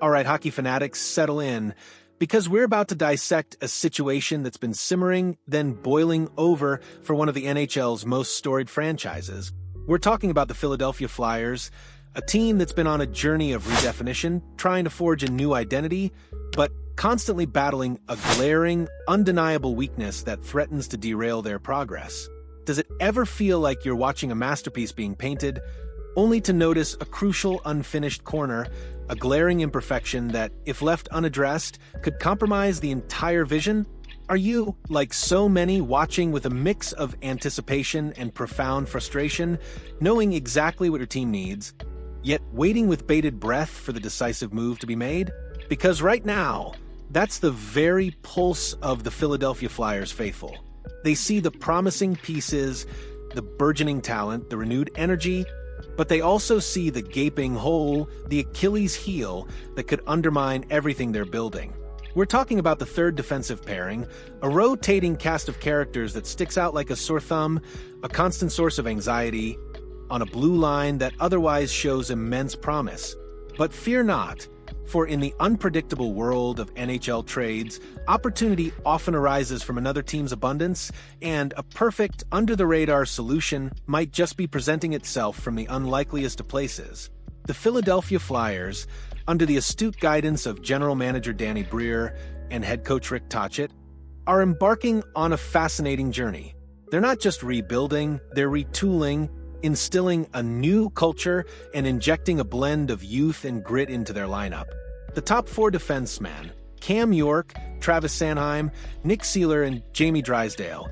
All right, hockey fanatics, settle in, because we're about to dissect a situation that's been simmering, then boiling over for one of the NHL's most storied franchises. We're talking about the Philadelphia Flyers, a team that's been on a journey of redefinition, trying to forge a new identity, but constantly battling a glaring, undeniable weakness that threatens to derail their progress. Does it ever feel like you're watching a masterpiece being painted, only to notice a crucial unfinished corner, a glaring imperfection that, if left unaddressed, could compromise the entire vision? Are you, like so many, watching with a mix of anticipation and profound frustration, knowing exactly what your team needs, yet waiting with bated breath for the decisive move to be made? Because right now, that's the very pulse of the Philadelphia Flyers faithful. They see the promising pieces, the burgeoning talent, the renewed energy, but they also see the gaping hole, the Achilles heel that could undermine everything they're building. We're talking about the third defensive pairing, a rotating cast of characters that sticks out like a sore thumb, a constant source of anxiety, on a blue line that otherwise shows immense promise. But fear not, for in the unpredictable world of NHL trades, opportunity often arises from another team's abundance, and a perfect, under-the-radar solution might just be presenting itself from the unlikeliest of places. The Philadelphia Flyers, under the astute guidance of General Manager Danny Briere and head coach Rick Tocchet, are embarking on a fascinating journey. They're not just rebuilding, they're retooling, instilling a new culture and injecting a blend of youth and grit into their lineup. The top four defensemen, Cam York, Travis Sanheim, Nick Seeler, and Jamie Drysdale,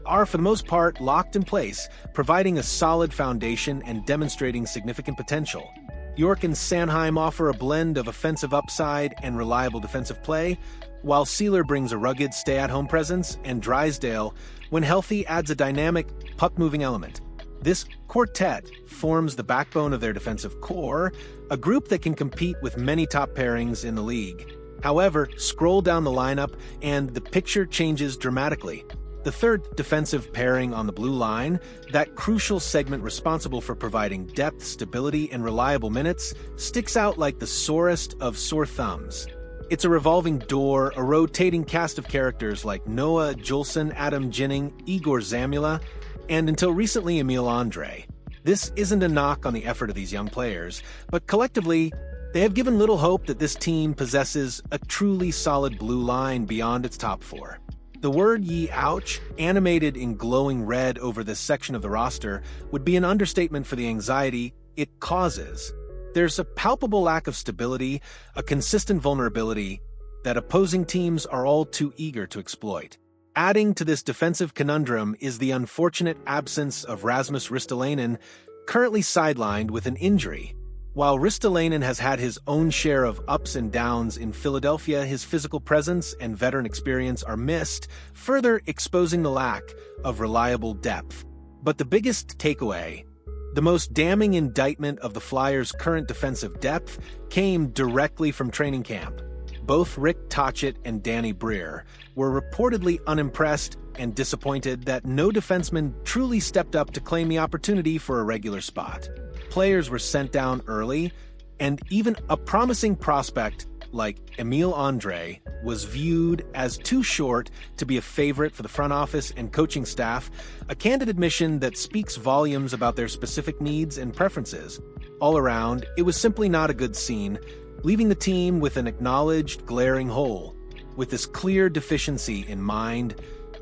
are for the most part locked in place, providing a solid foundation and demonstrating significant potential. York and Sanheim offer a blend of offensive upside and reliable defensive play, while Seeler brings a rugged stay-at-home presence, and Drysdale, when healthy, adds a dynamic, puck-moving element. This quartet forms the backbone of their defensive core, a group that can compete with many top pairings in the league. However, scroll down the lineup and the picture changes dramatically. The third defensive pairing on the blue line, that crucial segment responsible for providing depth, stability, and reliable minutes, sticks out like the sorest of sore thumbs. It's a revolving door, a rotating cast of characters like Noah Juulsen, Adam Ginning, Igor Zamula, and until recently Emil Andre. This isn't a knock on the effort of these young players, but collectively, they have given little hope that this team possesses a truly solid blue line beyond its top four. The word "ye ouch," animated in glowing red over this section of the roster, would be an understatement for the anxiety it causes. There's a palpable lack of stability, a consistent vulnerability that opposing teams are all too eager to exploit. Adding to this defensive conundrum is the unfortunate absence of Rasmus Ristolainen, currently sidelined with an injury. While Ristolainen has had his own share of ups and downs in Philadelphia, his physical presence and veteran experience are missed, further exposing the lack of reliable depth. But the biggest takeaway, the most damning indictment of the Flyers' current defensive depth, came directly from training camp. Both Rick Tocchet and Danny Briere were reportedly unimpressed and disappointed that no defenseman truly stepped up to claim the opportunity for a regular spot. Players were sent down early, and even a promising prospect like Emil Andre was viewed as too short to be a favorite for the front office and coaching staff, a candid admission that speaks volumes about their specific needs and preferences. All around, it was simply not a good scene, leaving the team with an acknowledged glaring hole. With this clear deficiency in mind,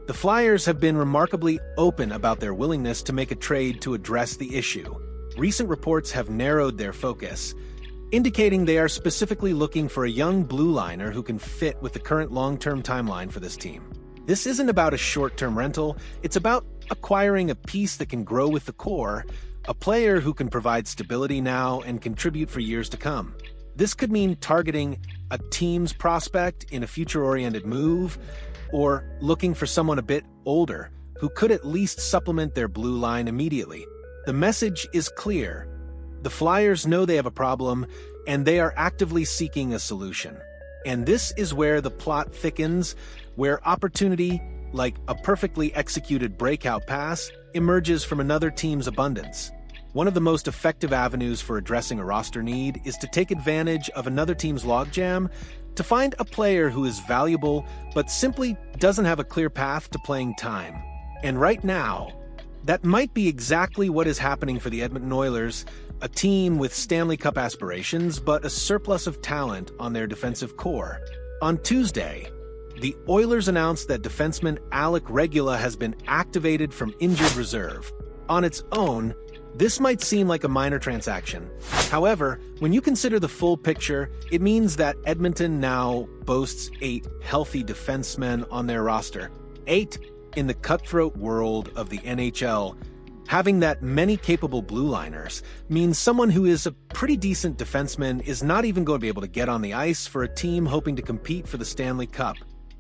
the Flyers have been remarkably open about their willingness to make a trade to address the issue. Recent reports have narrowed their focus, indicating they are specifically looking for a young blue liner who can fit with the current long-term timeline for this team. This isn't about a short-term rental, it's about acquiring a piece that can grow with the core, a player who can provide stability now and contribute for years to come. This could mean targeting a team's prospect in a future-oriented move, or looking for someone a bit older who could at least supplement their blue line immediately. The message is clear. The Flyers know they have a problem, and they are actively seeking a solution. And this is where the plot thickens, where opportunity, like a perfectly executed breakout pass, emerges from another team's abundance. One of the most effective avenues for addressing a roster need is to take advantage of another team's logjam to find a player who is valuable but simply doesn't have a clear path to playing time. And right now, that might be exactly what is happening for the Edmonton Oilers, a team with Stanley Cup aspirations but a surplus of talent on their defensive core. On Tuesday, the Oilers announced that defenseman Alec Regula has been activated from injured reserve. On its own, this might seem like a minor transaction. However, when you consider the full picture, it means that Edmonton now boasts 8 healthy defensemen on their roster. 8 in the cutthroat world of the NHL. Having that many capable blue liners means someone who is a pretty decent defenseman is not even going to be able to get on the ice for a team hoping to compete for the Stanley Cup.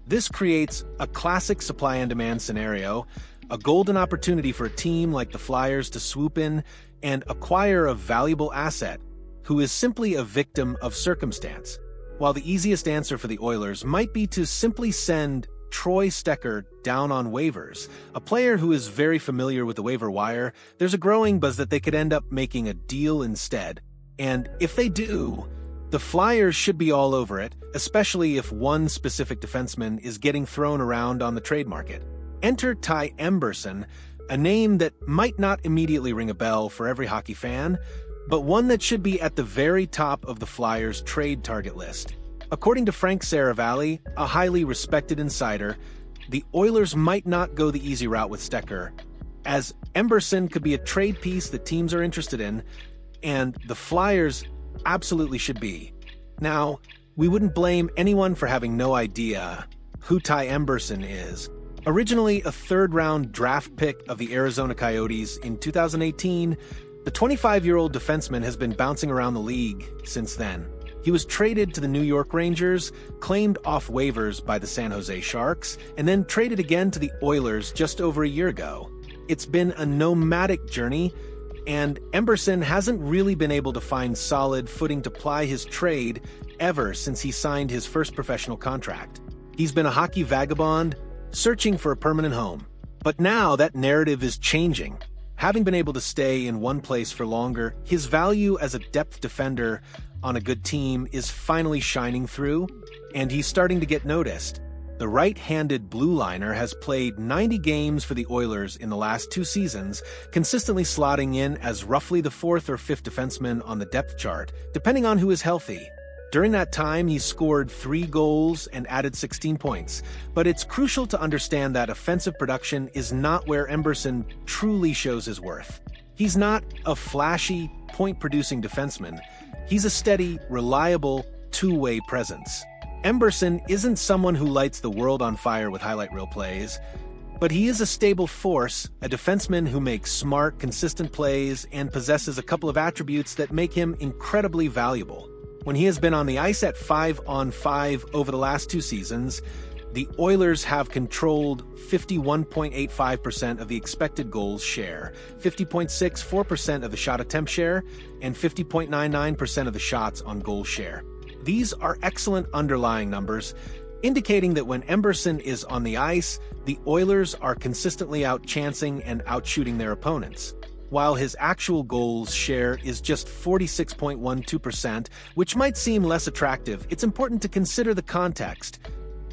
This creates a classic supply and demand scenario, a golden opportunity for a team like the Flyers to swoop in and acquire a valuable asset who is simply a victim of circumstance. While the easiest answer for the Oilers might be to simply send Troy Stecher down on waivers, a player who is very familiar with the waiver wire, there's a growing buzz that they could end up making a deal instead. And if they do, the Flyers should be all over it, especially if one specific defenseman is getting thrown around on the trade market. Enter Ty Emberson, a name that might not immediately ring a bell for every hockey fan, but one that should be at the very top of the Flyers' trade target list. According to Frank Saravalli, a highly respected insider, the Oilers might not go the easy route with Stecher, as Emberson could be a trade piece that teams are interested in, and the Flyers absolutely should be. Now, we wouldn't blame anyone for having no idea who Ty Emberson is. Originally a third-round draft pick of the Arizona Coyotes in 2018, the 25-year-old defenseman has been bouncing around the league since then. He was traded to the New York Rangers, claimed off waivers by the San Jose Sharks, and then traded again to the Oilers just over a year ago. It's been a nomadic journey, and Emberson hasn't really been able to find solid footing to ply his trade ever since he signed his first professional contract. He's been a hockey vagabond, searching for a permanent home. But now that narrative is changing. Having been able to stay in one place for longer, his value as a depth defender on a good team is finally shining through, and he's starting to get noticed. The right-handed blue liner has played 90 games for the Oilers in the last 2 seasons, consistently slotting in as roughly the 4th or 5th defenseman on the depth chart, depending on who is healthy. During that time, he scored 3 goals and added 16 points, but it's crucial to understand that offensive production is not where Emberson truly shows his worth. He's not a flashy, point-producing defenseman. He's a steady, reliable, two-way presence. Emberson isn't someone who lights the world on fire with highlight reel plays, but he is a stable force, a defenseman who makes smart, consistent plays and possesses a couple of attributes that make him incredibly valuable. When he has been on the ice at 5-on-5 over the last 2 seasons, the Oilers have controlled 51.85% of the expected goals share, 50.64% of the shot attempt share, and 50.99% of the shots on goal share. These are excellent underlying numbers, indicating that when Emberson is on the ice, the Oilers are consistently outchancing and outshooting their opponents. While his actual goals share is just 46.12%, which might seem less attractive, it's important to consider the context.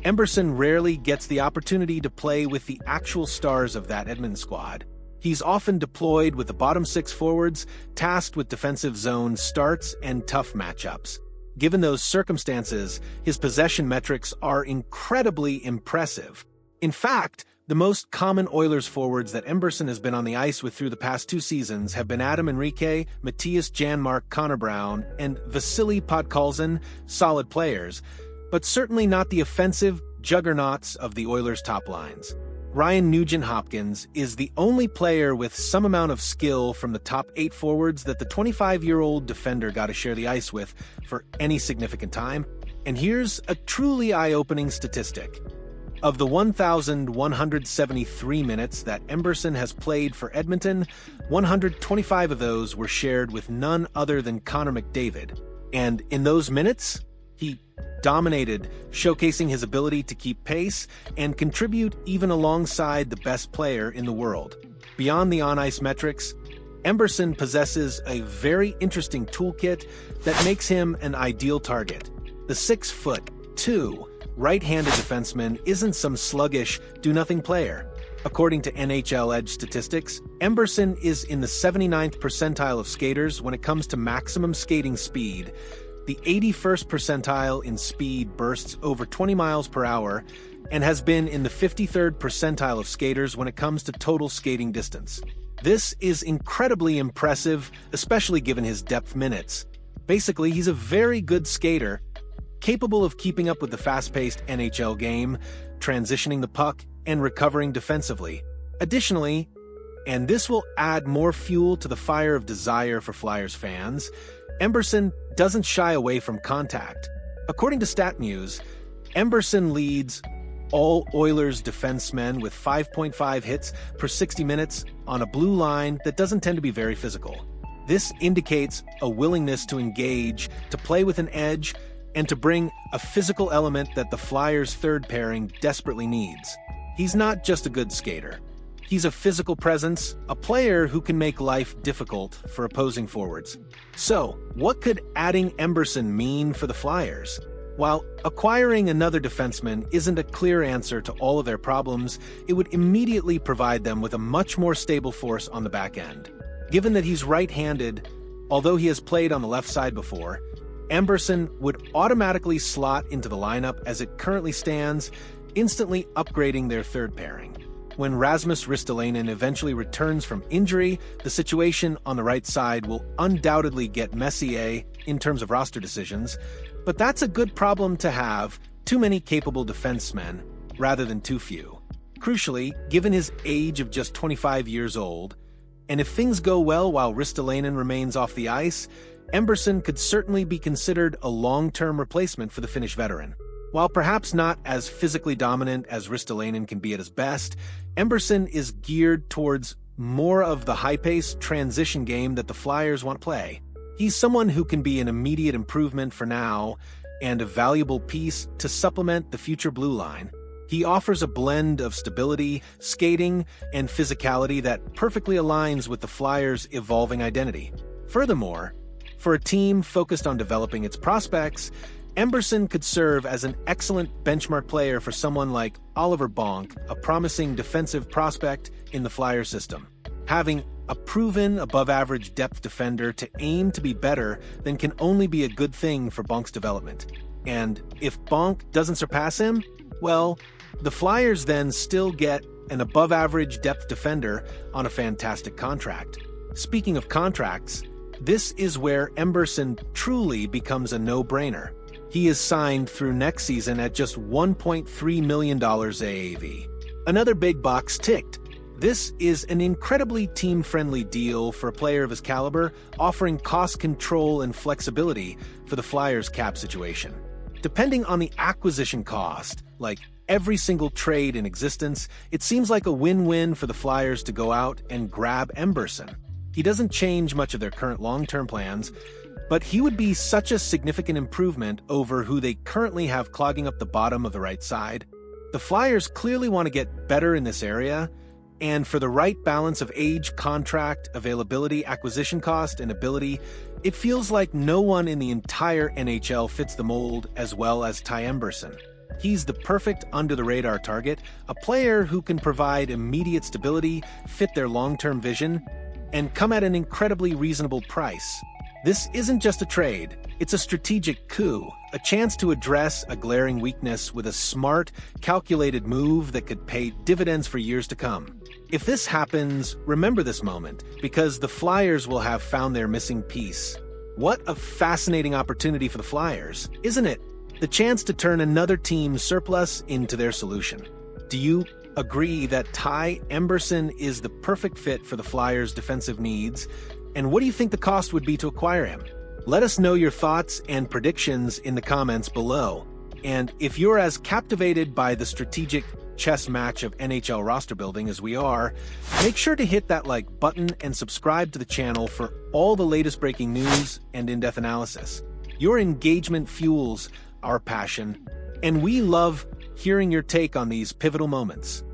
Emberson rarely gets the opportunity to play with the actual stars of that Edmonton squad. He's often deployed with the bottom 6 forwards, tasked with defensive zone starts and tough matchups. Given those circumstances, his possession metrics are incredibly impressive. In fact, the most common Oilers forwards that Emberson has been on the ice with through the past 2 seasons have been Adam Henrique, Matthias Janmark, Connor Brown, and Vasily Podkolzin, solid players, but certainly not the offensive juggernauts of the Oilers' top lines. Ryan Nugent-Hopkins is the only player with some amount of skill from the top 8 forwards that the 25-year-old defender got to share the ice with for any significant time. And here's a truly eye-opening statistic. Of the 1,173 minutes that Emberson has played for Edmonton, 125 of those were shared with none other than Connor McDavid. And in those minutes, he dominated, showcasing his ability to keep pace and contribute even alongside the best player in the world. Beyond the on-ice metrics, Emberson possesses a very interesting toolkit that makes him an ideal target. The 6'2" right-handed defenseman isn't some sluggish, do-nothing player. According to NHL Edge statistics, Emberson is in the 79th percentile of skaters when it comes to maximum skating speed, the 81st percentile in speed bursts over 20 miles per hour, and has been in the 53rd percentile of skaters when it comes to total skating distance. This is incredibly impressive, especially given his depth minutes. Basically, he's a very good skater, capable of keeping up with the fast-paced NHL game, transitioning the puck, and recovering defensively. Additionally, and this will add more fuel to the fire of desire for Flyers fans, Emberson doesn't shy away from contact. According to StatMuse, Emberson leads all Oilers defensemen with 5.5 hits per 60 minutes on a blue line that doesn't tend to be very physical. This indicates a willingness to engage, to play with an edge, and to bring a physical element that the Flyers' third pairing desperately needs. He's not just a good skater. He's a physical presence, a player who can make life difficult for opposing forwards. So, what could adding Emberson mean for the Flyers? While acquiring another defenseman isn't a clear answer to all of their problems, it would immediately provide them with a much more stable force on the back end. Given that he's right-handed, although he has played on the left side before, Emberson would automatically slot into the lineup as it currently stands, instantly upgrading their third pairing. When Rasmus Ristolainen eventually returns from injury, the situation on the right side will undoubtedly get messy in terms of roster decisions, but that's a good problem to have, too many capable defensemen, rather than too few. Crucially, given his age of just 25 years old, and if things go well while Ristolainen remains off the ice, Emberson could certainly be considered a long-term replacement for the Finnish veteran. While perhaps not as physically dominant as Ristolainen can be at his best, Emberson is geared towards more of the high-paced transition game that the Flyers want to play. He's someone who can be an immediate improvement for now and a valuable piece to supplement the future blue line. He offers a blend of stability, skating, and physicality that perfectly aligns with the Flyers' evolving identity. Furthermore, for a team focused on developing its prospects, Emberson could serve as an excellent benchmark player for someone like Oliver Bonk, a promising defensive prospect in the Flyers system. Having a proven above-average depth defender to aim to be better then can only be a good thing for Bonk's development. And if Bonk doesn't surpass him, well, the Flyers then still get an above-average depth defender on a fantastic contract. Speaking of contracts, this is where Emberson truly becomes a no-brainer. He is signed through next season at just $1.3 million AAV. Another big box ticked. This is an incredibly team-friendly deal for a player of his caliber, offering cost control and flexibility for the Flyers' cap situation. Depending on the acquisition cost, like every single trade in existence, it seems like a win-win for the Flyers to go out and grab Emberson. He doesn't change much of their current long-term plans, but he would be such a significant improvement over who they currently have clogging up the bottom of the right side. The Flyers clearly want to get better in this area, and for the right balance of age, contract, availability, acquisition cost, and ability, it feels like no one in the entire NHL fits the mold as well as Ty Emberson. He's the perfect under-the-radar target, a player who can provide immediate stability, fit their long-term vision, and come at an incredibly reasonable price. This isn't just a trade, it's a strategic coup, a chance to address a glaring weakness with a smart, calculated move that could pay dividends for years to come. If this happens, remember this moment, because the Flyers will have found their missing piece. What a fascinating opportunity for the Flyers, isn't it? The chance to turn another team's surplus into their solution. Do you agree that Ty Emberson is the perfect fit for the Flyers' defensive needs? And what do you think the cost would be to acquire him? Let us know your thoughts and predictions in the comments below. And if you're as captivated by the strategic chess match of NHL roster building as we are, make sure to hit that like button and subscribe to the channel for all the latest breaking news and in-depth analysis. Your engagement fuels our passion, and we love hearing your take on these pivotal moments.